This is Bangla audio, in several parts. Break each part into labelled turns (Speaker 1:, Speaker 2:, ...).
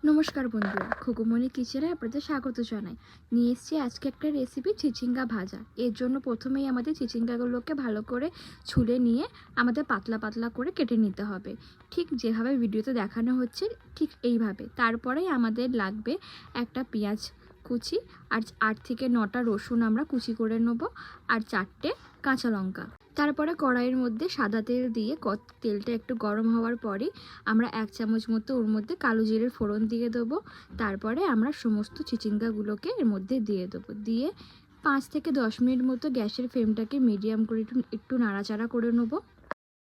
Speaker 1: নমস্কার বন্ধুরা, খুকুমনি কিচেনে আপনাদের স্বাগত জানাই। নিয়ে এসেছি আজকে একটা রেসিপি, চিচিঙ্গা ভাজা। এর জন্য প্রথমেই আমাদের চিচিঙ্গাগুলোকে ভালো করে ছুলে নিয়ে আমাদের পাতলা পাতলা করে কেটে নিতে হবে, ঠিক যেভাবে ভিডিওতে দেখানো হচ্ছে ঠিক এইভাবে। তারপরেই আমাদের লাগবে একটা পেঁয়াজ কুচি, আর 8 থেকে 9টা রসুন আমরা কুচি করে নেব, আর 4টে কাঁচা লঙ্কা। তারপরে কড়াইয়ের মধ্যে সাদা তেল দিয়ে তেলটা একটু গরম হওয়ার পরে আমরা 1 চামচ মতো ওর মধ্যে কালো জিরের ফোড়ন দিয়ে দেবো। তারপরে আমরা সমস্ত চিচিঙ্গাগুলোকে এর মধ্যে দিয়ে দেবো। দিয়ে 5 থেকে 10 মিনিট মতো গ্যাসের ফ্লেমটাকে মিডিয়াম করে একটু নাড়াচাড়া করে নেবো।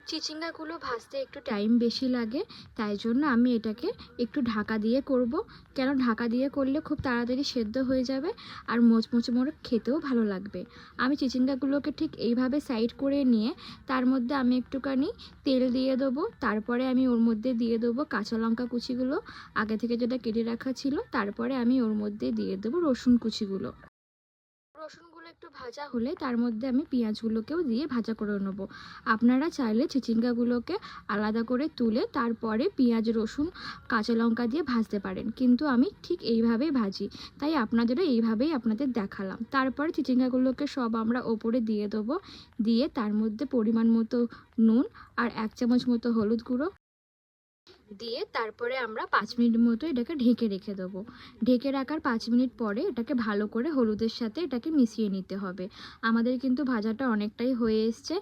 Speaker 1: চিচিঙ্গাগুলো ভাজতে একটু টাইম বেশি লাগে, তাই জন্য আমি এটাকে একটু ঢাকা দিয়ে করব। কেন ঢাকা দিয়ে করলে খুব তাড়াতাড়ি সেদ্ধ হয়ে যাবে আর মোচমোচে মোড়ে খেতেও ভালো লাগবে। আমি চিচিঙ্গাগুলোকে ঠিক এইভাবে সাইড করে নিয়ে তার মধ্যে আমি একটুখানি তেল দিয়ে দেবো। তারপরে আমি ওর মধ্যে দিয়ে দেবো কাঁচা লঙ্কা কুচিগুলো আগে থেকে যেটা কেটে রাখা ছিল। তারপরে আমি ওর মধ্যে দিয়ে দেবো রসুন কুচিগুলো। রসুনগুলো একটু ভাজা হলে তার মধ্যে আমি পেঁয়াজগুলোকেও দিয়ে ভাজা করে নেবো। আপনারা চাইলে চিচিঙ্গাগুলোকে আলাদা করে তুলে তারপরে পেঁয়াজ রসুন কাঁচা লঙ্কা দিয়ে ভাজতে পারেন, কিন্তু আমি ঠিক এইভাবেই ভাজি, তাই আপনাদেরও এইভাবেই আপনাদের দেখালাম। তারপরে চিচিঙ্গাগুলোকে সব আমরা ওপরে দিয়ে দেবো। দিয়ে তার মধ্যে পরিমাণ মতো নুন আর 1 চামচ মতো হলুদ গুঁড়ো দিয়ে তারপরে আমরা 5 মিনিট মতো এটাকে ঢেকে রেখে দেবো। ঢেকে রাখার 5 মিনিট পরে এটাকে ভালো করে হলুদের সাথে এটাকে মিশিয়ে নিতে হবে। আমাদের কিন্তু ভাজাটা অনেকটাই হয়ে এসছে।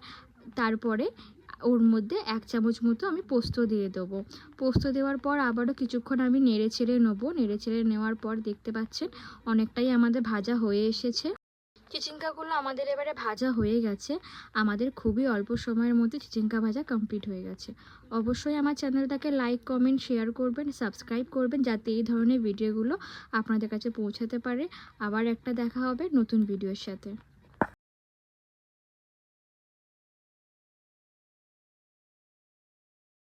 Speaker 1: তারপরে ওর মধ্যে 1 চামচ মতো আমি পোস্ত দিয়ে দেবো। পোস্ত দেওয়ার পর আবারও কিছুক্ষণ আমি নেড়ে চেড়ে নেবো। নেড়ে চেড়ে নেওয়ার পর দেখতে পাচ্ছেন অনেকটাই আমাদের ভাজা হয়ে এসেছে। চিচিঙ্গাগুলো আমাদের এবারে ভাজা হয়ে গেছে। আমাদের খুবই অল্প সময়ের মধ্যে চিচিঙ্গা ভাজা কমপ্লিট হয়ে গেছে। অবশ্যই আমার চ্যানেলটাকে লাইক কমেন্ট শেয়ার করবেন, সাবস্ক্রাইব করবেন, যাতে এই ধরনের ভিডিওগুলো আপনাদের কাছে পৌঁছাতে পারে। আবার একটা দেখা হবে নতুন ভিডিওর সাথে।